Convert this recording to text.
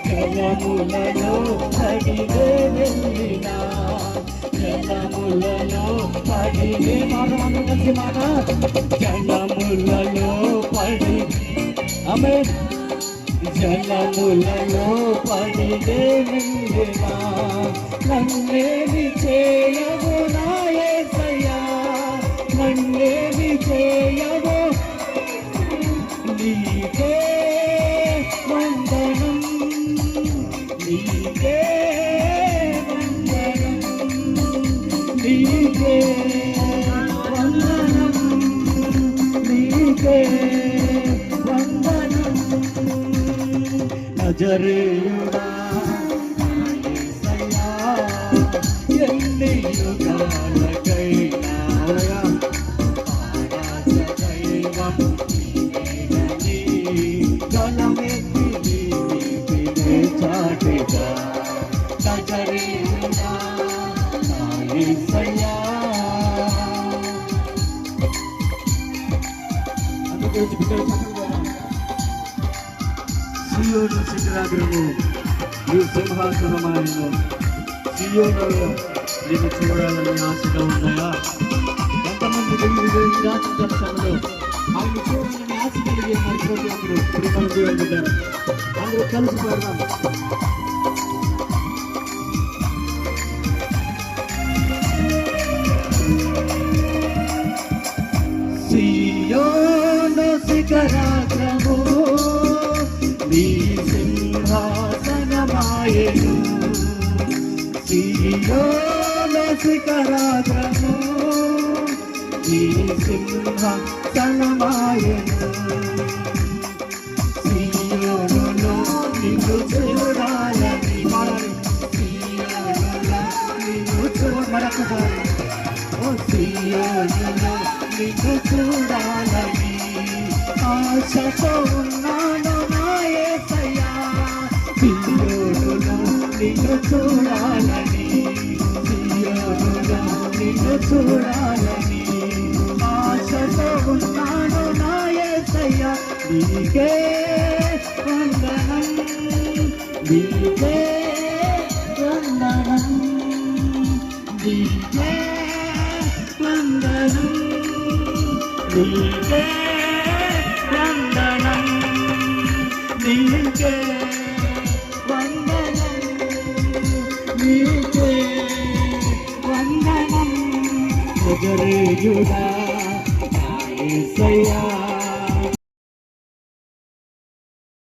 జలములలో పడిగే వెళ్ళినా జలములలో పడిగే కలిసి మాట జలములలో పడి ఆమె జలములలో పడిగే వెళ్ళినా నన్నేమి చేయవు నా యేసయ్యా నన్నేమి చేయవు నీకే వందనం నీకే వందనం నీకే వందనం నీకే వందనం నజరేయుడా యేసయ్యా ఎన్ని యుగాలకైనా ఆరాధదైవం చాటిగా నజరేయుడా యేసయ్యా అందుకే సియోను శిఖరాగ్రము ఈ సింహాసనమాయను సియోనులో నేను చూడాలని ఆశగా ఉన్నాయా? ఎంతమంది నిరాశలో ఆయన చూడాలని ఆశ కలిగి మరిపోతున్నారు ప్రిపేర్ చేయబడ్డారు. అందరూ కలిసి పాడదాం. సియోను శిఖరాగ్రము నీ సింహాసనమాయెను సియోను శిఖరాగ్రము నీ సింహాసనమాయెను సియోనులో నిన్ను చూడాలని సియోనులో నిన్ను మరొకసారి ఓ సియోనులో నిన్ను చూడాలని ఆశతో ఉన్నాను నా యేసయ్యా సియోనులో నిన్ను చూడాలని సియోనులో నిన్ను చూడాలని ఆశతో ఉన్నాను నా యేసయ్యా నీకే వందనం నీకే వందనం నీకే వందనం నీకే వందనం నీకే వందనం నీకే వందనం నజరేయుడా యేసయ్యా